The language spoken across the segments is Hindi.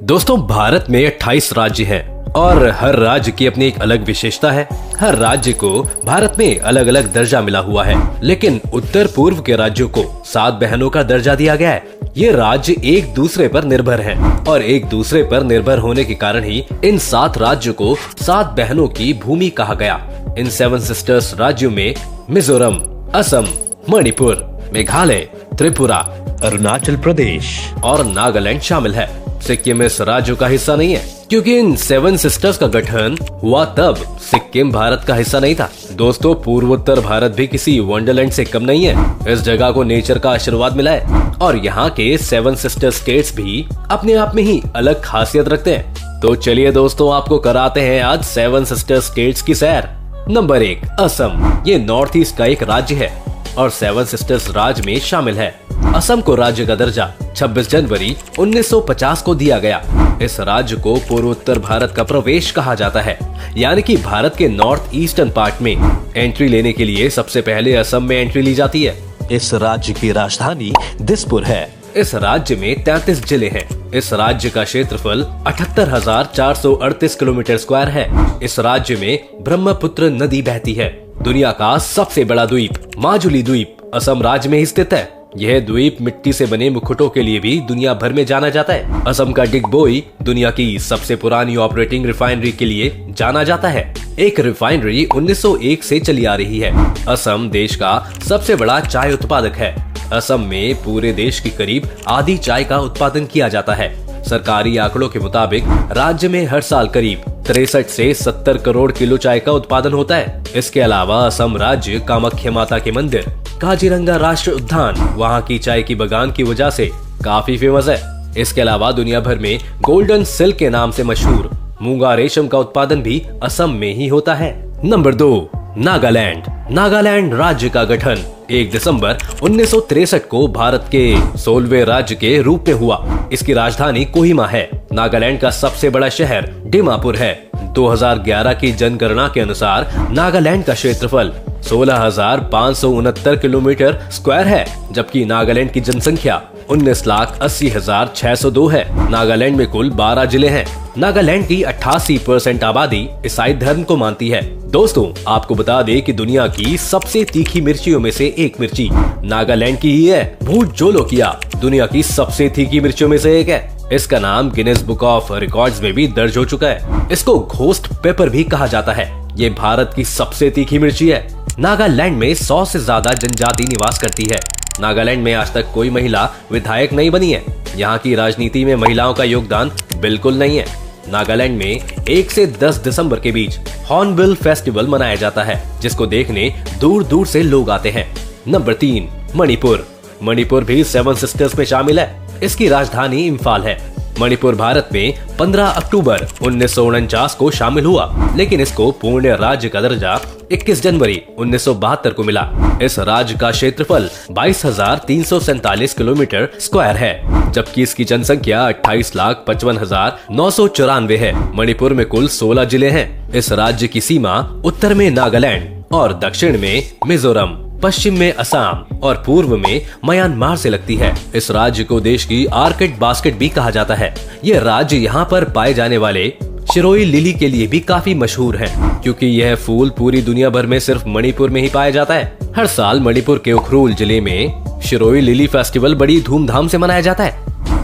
दोस्तों, भारत में 28 राज्य हैं और हर राज्य की अपनी एक अलग विशेषता है। हर राज्य को भारत में अलग अलग दर्जा मिला हुआ है, लेकिन उत्तर पूर्व के राज्यों को 7 बहनों का दर्जा दिया गया है। ये राज्य एक दूसरे पर निर्भर हैं और एक दूसरे पर निर्भर होने के कारण ही इन 7 राज्यों को 7 बहनों की भूमि कहा गया। इन 7 सिस्टर्स राज्यों में मिजोरम, असम, मणिपुर, मेघालय, त्रिपुरा, अरुणाचल प्रदेश और नागालैंड शामिल है। सिक्किम इस राज्य का हिस्सा नहीं है, क्योंकि इन 7 सिस्टर्स का गठन हुआ तब सिक्किम भारत का हिस्सा नहीं था। दोस्तों, पूर्वोत्तर भारत भी किसी वंडरलैंड से कम नहीं है। इस जगह को नेचर का आशीर्वाद मिला है और यहाँ के 7 सिस्टर स्टेट्स भी अपने आप में ही अलग खासियत रखते हैं। तो चलिए दोस्तों, आपको कराते हैं आज 7 सिस्टर स्टेट्स की सैर। नंबर 1, असम। ये नॉर्थ ईस्ट का एक राज्य है और 7 सिस्टर्स राज्य में शामिल है। असम को राज्य का दर्जा 26 जनवरी 1950 को दिया गया। इस राज्य को पूर्वोत्तर भारत का प्रवेश कहा जाता है, यानी कि भारत के नॉर्थ ईस्टर्न पार्ट में एंट्री लेने के लिए सबसे पहले असम में एंट्री ली जाती है। इस राज्य की राजधानी दिसपुर है। इस राज्य में 33 जिले हैं। इस राज्य का क्षेत्रफल 78,438 किलोमीटर स्क्वायर है। इस राज्य में ब्रह्मपुत्र नदी बहती है। दुनिया का सबसे बड़ा द्वीप माजुली द्वीप असम राज्य में ही स्थित है। यह द्वीप मिट्टी से बने मुकुटों के लिए भी दुनिया भर में जाना जाता है। असम का डिगबोई दुनिया की सबसे पुरानी ऑपरेटिंग रिफाइनरी के लिए जाना जाता है। एक रिफाइनरी 1901 से चली आ रही है। असम देश का सबसे बड़ा चाय उत्पादक है। असम में पूरे देश की करीब आधी चाय का उत्पादन किया जाता है। सरकारी आंकड़ों के मुताबिक राज्य में हर साल करीब 63 से 70 करोड़ किलो चाय का उत्पादन होता है। इसके अलावा असम राज्य कामाख्या माता के मंदिर, काजीरंगा राष्ट्रीय उद्यान वहाँ की चाय की बगान की वजह से काफी फेमस है। इसके अलावा दुनिया भर में गोल्डन सिल्क के नाम से मशहूर मूंगा रेशम का उत्पादन भी असम में ही होता है। नंबर 2, नागालैंड। नागालैंड राज्य का गठन 1 दिसंबर 1963 को भारत के 16वें राज्य के रूप में हुआ। इसकी राजधानी कोहिमा है। नागालैंड का सबसे बड़ा शहर डिमापुर है। 2011 की जनगणना के अनुसार नागालैंड का क्षेत्रफल 16,569 किलोमीटर स्क्वायर है, जबकि नागालैंड की जनसंख्या 19,80,602 है। नागालैंड में कुल 12 जिले हैं। नागालैंड की 88% आबादी ईसाई धर्म को मानती है। दोस्तों, आपको बता दें कि दुनिया की सबसे तीखी मिर्चियों में से एक मिर्ची नागालैंड की ही है। भूत जोलोकिया दुनिया की सबसे तीखी मिर्चियों में से एक है। इसका नाम गिनेस बुक ऑफ रिकॉर्ड्स में भी दर्ज हो चुका है। इसको घोस्ट पेपर भी कहा जाता है। ये भारत की सबसे तीखी मिर्ची है। नागालैंड में 100 से ज्यादा जनजाति निवास करती है। नागालैंड में आज तक कोई महिला विधायक नहीं बनी है। यहाँ की राजनीति में महिलाओं का योगदान बिल्कुल नहीं है। नागालैंड में 1 से 10 दिसंबर के बीच हॉर्नबिल फेस्टिवल मनाया जाता है, जिसको देखने दूर दूर से लोग आते हैं। नंबर 3, मणिपुर। मणिपुर भी 7 सिस्टर्स में शामिल है। इसकी राजधानी इम्फाल है। मणिपुर भारत में 15 अक्टूबर 1949 को शामिल हुआ, लेकिन इसको पूर्ण राज्य का दर्जा 21 जनवरी 1972 को मिला। इस राज्य का क्षेत्रफल 22,347 किलोमीटर स्क्वायर है, जबकि इसकी जनसंख्या 28,55,994 है। मणिपुर में कुल 16 जिले हैं। इस राज्य की सीमा उत्तर में नागालैंड और दक्षिण में मिजोरम, पश्चिम में असम और पूर्व में म्यांमार से लगती है। इस राज्य को देश की आर्किड बास्केट भी कहा जाता है। यह राज्य यहाँ पर पाए जाने वाले शिरोई लिली के लिए भी काफी मशहूर है, क्योंकि यह फूल पूरी दुनिया भर में सिर्फ मणिपुर में ही पाया जाता है। हर साल मणिपुर के उखरूल जिले में शिरोई लिली फेस्टिवल बड़ी धूमधाम से मनाया जाता है।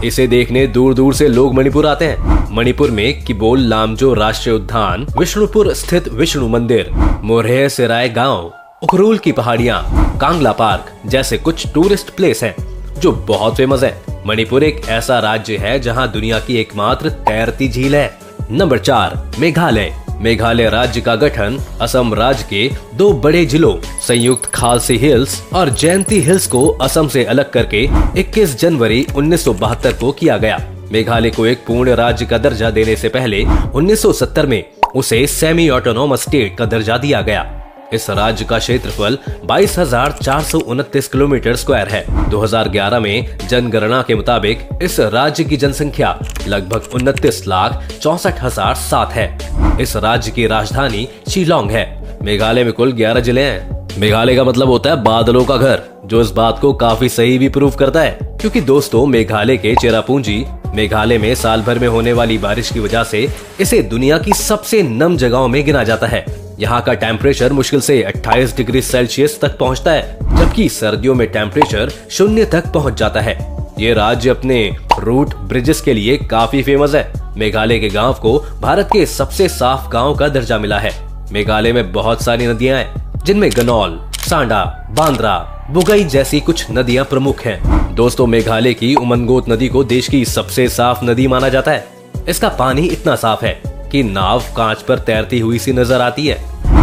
इसे देखने दूर दूर से लोग मणिपुर आते हैं। मणिपुर में किबोल लामजो राष्ट्रीय उद्यान, विष्णुपुर स्थित विष्णु मंदिर, मोरहे सेराय गांव, उखरूल की पहाड़ियाँ, कांगला पार्क जैसे कुछ टूरिस्ट प्लेस हैं जो बहुत फेमस है। मणिपुर एक ऐसा राज्य है जहाँ दुनिया की एकमात्र तैरती झील है। नंबर 4, मेघालय। मेघालय राज्य का गठन असम राज्य के 2 बड़े जिलों संयुक्त खालसी हिल्स और जयंती हिल्स को असम से अलग करके 21 जनवरी 1972 को किया गया। मेघालय को एक पूर्ण राज्य का दर्जा देने से पहले 1970 में उसे सेमी ऑटोनोमस स्टेट का दर्जा दिया गया। इस राज्य का क्षेत्रफल 22,429 किलोमीटर स्क्वायर है। 2011 में जनगणना के मुताबिक इस राज्य की जनसंख्या लगभग 29,64,007 है। इस राज्य की राजधानी शिलोंग है। मेघालय में कुल 11 जिले हैं। मेघालय का मतलब होता है बादलों का घर, जो इस बात को काफी सही भी प्रूव करता है, क्योंकि दोस्तों मेघालय के चेरापूंजी मेघालय में साल भर में होने वाली बारिश की वजह से इसे दुनिया की सबसे नम जगहों में गिना जाता है। यहाँ का टेम्परेचर मुश्किल से 28 डिग्री सेल्सियस तक पहुँचता है, जबकि सर्दियों में टेम्परेचर 0 तक पहुँच जाता है। ये राज्य अपने रूट ब्रिजेस के लिए काफी फेमस है। मेघालय के गांव को भारत के सबसे साफ गांव का दर्जा मिला है। मेघालय में बहुत सारी नदियां हैं, जिनमें गनौल, सांडा, बांद्रा, बुगई जैसी कुछ नदियां प्रमुख हैं। दोस्तों, मेघालय की उमनगोत नदी को देश की सबसे साफ नदी माना जाता है। इसका पानी इतना साफ है कि नाव कांच पर तैरती हुई सी नजर आती है।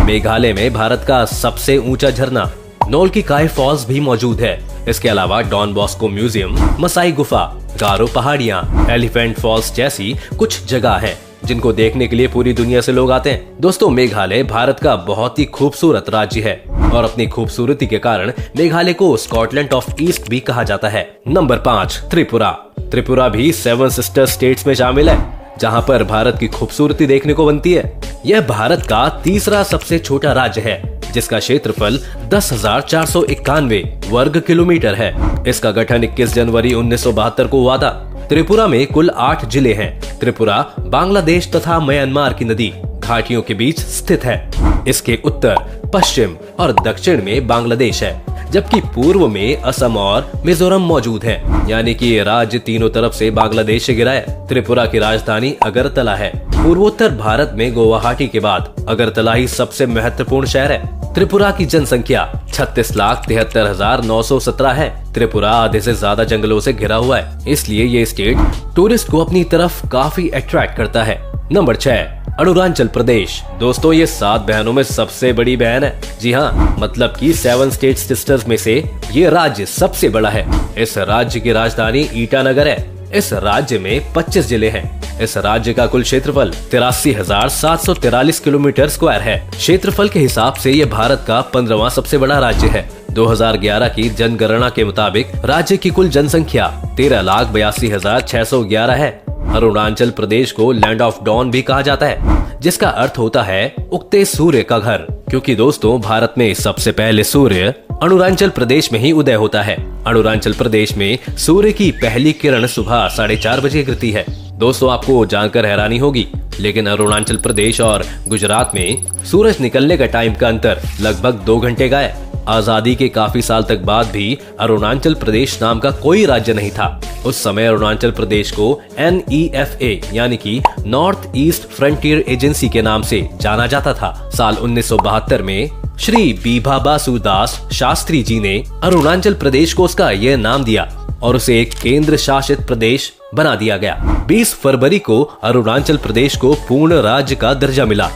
मेघालय में भारत का सबसे ऊंचा झरना नोल की काय फॉल्स भी मौजूद है। इसके अलावा डॉन बॉस्को म्यूजियम, मसाई गुफा, गारो पहाड़ियां, एलिफेंट फॉल्स जैसी कुछ जगह हैं, जिनको देखने के लिए पूरी दुनिया से लोग आते हैं। दोस्तों, मेघालय भारत का बहुत ही खूबसूरत राज्य है और अपनी खूबसूरती के कारण मेघालय को स्कॉटलैंड ऑफ ईस्ट भी कहा जाता है। नंबर 5, त्रिपुरा। त्रिपुरा भी 7 सिस्टर स्टेट्स में शामिल है, जहां पर भारत की खूबसूरती देखने को बनती है। यह भारत का तीसरा सबसे छोटा राज्य है, जिसका क्षेत्रफल 10,491 वर्ग किलोमीटर है। इसका गठन 21 जनवरी 1972 को हुआ था। त्रिपुरा में कुल 8 जिले हैं। त्रिपुरा बांग्लादेश तथा म्यांमार की नदी घाटियों के बीच स्थित है। इसके उत्तर, पश्चिम और दक्षिण में बांग्लादेश है, जबकि पूर्व में असम और मिजोरम मौजूद हैं। यानी कि ये राज्य तीनों तरफ से बांग्लादेश से घिरा है। त्रिपुरा की राजधानी अगरतला है। पूर्वोत्तर भारत में गुवाहाटी के बाद अगरतला ही सबसे महत्वपूर्ण शहर है। त्रिपुरा की जनसंख्या 36,73,917 है। त्रिपुरा आधे से ज्यादा जंगलों से घिरा हुआ है, इसलिए ये स्टेट टूरिस्ट को अपनी तरफ काफी अट्रैक्ट करता है। नंबर 6, अरुणाचल प्रदेश। दोस्तों, ये 7 बहनों में सबसे बड़ी बहन है। जी हाँ, मतलब कि 7 स्टेट सिस्टर्स में से ये राज्य सबसे बड़ा है। इस राज्य की राजधानी ईटानगर है। इस राज्य में 25 जिले हैं। इस राज्य का कुल क्षेत्रफल 83,743 किलोमीटर स्क्वायर है। क्षेत्रफल के हिसाब से ये भारत का 15वां सबसे बड़ा राज्य है। 2011 की जनगणना के मुताबिक राज्य की कुल जनसंख्या 13,82,611 है। अरुणाचल प्रदेश को लैंड ऑफ डॉन भी कहा जाता है, जिसका अर्थ होता है उगते सूर्य का घर, क्योंकि दोस्तों भारत में सबसे पहले सूर्य अरुणाचल प्रदेश में ही उदय होता है। अरुणाचल प्रदेश में सूर्य की पहली किरण सुबह 4:30 बजे गिरती है। दोस्तों, आपको जानकर हैरानी होगी, लेकिन अरुणाचल प्रदेश और गुजरात में सूरज निकलने का टाइम का अंतर लगभग 2 घंटे का है। आजादी के काफी साल तक बाद भी अरुणाचल प्रदेश नाम का कोई राज्य नहीं था। उस समय अरुणाचल प्रदेश को NEFA यानी कि नॉर्थ ईस्ट फ्रंटियर एजेंसी के नाम से जाना जाता था। साल 1972 में श्री बीभा बासु दास शास्त्री जी ने अरुणाचल प्रदेश को उसका यह नाम दिया और उसे एक केंद्र शासित प्रदेश बना दिया गया। 20 फरवरी को अरुणाचल प्रदेश को पूर्ण राज्य का दर्जा मिला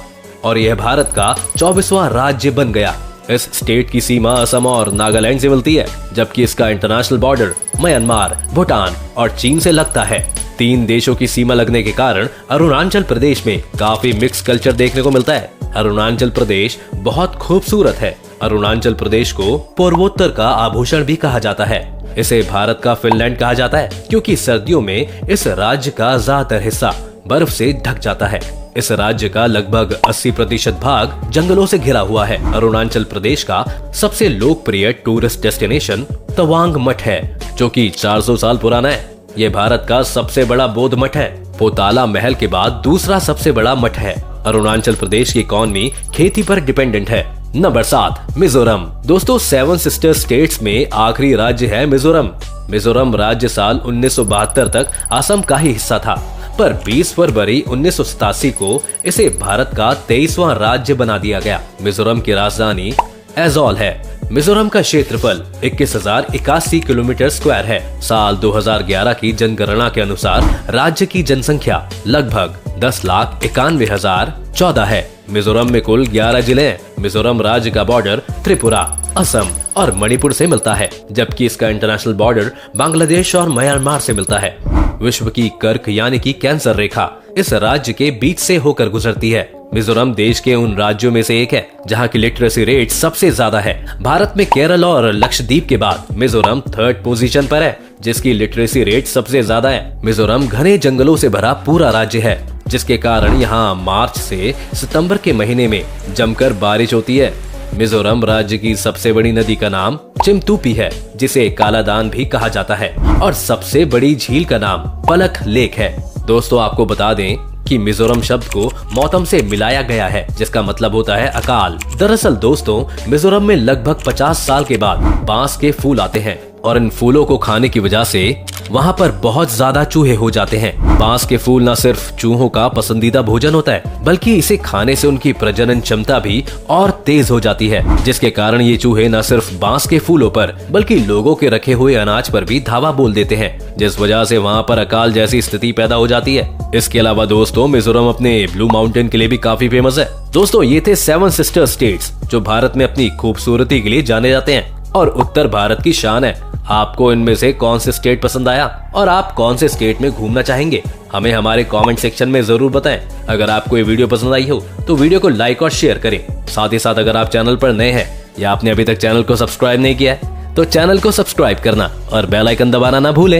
और यह भारत का 24वां राज्य बन गया। इस स्टेट की सीमा असम और नागालैंड से मिलती है, जबकि इसका इंटरनेशनल बॉर्डर म्यांमार, भूटान और चीन से लगता है। 3 देशों की सीमा लगने के कारण अरुणाचल प्रदेश में काफी मिक्स कल्चर देखने को मिलता है। अरुणाचल प्रदेश बहुत खूबसूरत है। अरुणाचल प्रदेश को पूर्वोत्तर का आभूषण भी कहा जाता है। इसे भारत का फिनलैंड कहा जाता है, क्योंकि सर्दियों में इस राज्य का ज्यादातर हिस्सा बर्फ से ढक जाता है। इस राज्य का लगभग 80% भाग जंगलों से घिरा हुआ है। अरुणाचल प्रदेश का सबसे लोकप्रिय टूरिस्ट डेस्टिनेशन तवांग मठ है, जो कि 400 साल पुराना है। ये भारत का सबसे बड़ा बौद्ध मठ है। पोताला महल के बाद दूसरा सबसे बड़ा मठ है। अरुणाचल प्रदेश की इकॉनमी खेती पर डिपेंडेंट है। नंबर 7, मिजोरम। दोस्तों, 7 सिस्टर स्टेट्स में आखिरी राज्य है मिजोरम। मिजोरम राज्य साल 1972 तक असम का ही हिस्सा था, पर 20 फरवरी 1987 को इसे भारत का 23वां राज्य बना दिया गया। मिजोरम की राजधानी एजोल है। मिजोरम का क्षेत्रफल 21,081 किलोमीटर स्क्वायर है। साल 2011 की जनगणना के अनुसार राज्य की जनसंख्या लगभग 10,91,014 है। मिजोरम में कुल 11 जिले हैं। मिजोरम राज्य का बॉर्डर त्रिपुरा, असम और मणिपुर से मिलता है, जबकि इसका इंटरनेशनल बॉर्डर बांग्लादेश और म्यांमार से मिलता है। विश्व की कर्क यानी कि कैंसर रेखा इस राज्य के बीच से होकर गुजरती है। मिजोरम देश के उन राज्यों में से एक है जहां की लिटरेसी रेट सबसे ज्यादा है। भारत में केरल और लक्षद्वीप के बाद मिजोरम 3rd पोजीशन पर है, जिसकी लिटरेसी रेट सबसे ज्यादा है। मिजोरम घने जंगलों से भरा पूरा राज्य है, जिसके कारण यहाँ मार्च से सितंबर के महीने में जमकर बारिश होती है। मिजोरम राज्य की सबसे बड़ी नदी का नाम चिमतूपी है, जिसे कालादान भी कहा जाता है, और सबसे बड़ी झील का नाम पलक लेक है। दोस्तों आपको बता दें कि मिजोरम शब्द को मौतम से मिलाया गया है, जिसका मतलब होता है अकाल। दरअसल दोस्तों मिजोरम में लगभग 50 साल के बाद बांस के फूल आते हैं, और इन फूलों को खाने की वजह से वहाँ पर बहुत ज्यादा चूहे हो जाते हैं। बांस के फूल न सिर्फ चूहों का पसंदीदा भोजन होता है, बल्कि इसे खाने से उनकी प्रजनन क्षमता भी और तेज हो जाती है, जिसके कारण ये चूहे न सिर्फ बांस के फूलों पर बल्कि लोगों के रखे हुए अनाज पर भी धावा बोल देते हैं, जिस वजह से वहाँ पर अकाल जैसी स्थिति पैदा हो जाती है। इसके अलावा दोस्तों मिजोरम अपने ब्लू माउंटेन के लिए भी काफी फेमस है। दोस्तों ये थे 7 सिस्टर स्टेट्स जो भारत में अपनी खूबसूरती के लिए जाने जाते हैं और उत्तर भारत की शान है। आपको इनमें से कौन से स्टेट पसंद आया और आप कौन से स्टेट में घूमना चाहेंगे, हमें हमारे कमेंट सेक्शन में जरूर बताएं। अगर आपको ये वीडियो पसंद आई हो तो वीडियो को लाइक और शेयर करें। साथ ही साथ अगर आप चैनल पर नए हैं या आपने अभी तक चैनल को सब्सक्राइब नहीं किया है तो चैनल को सब्सक्राइब करना और बेल आइकन दबाना ना भूलें।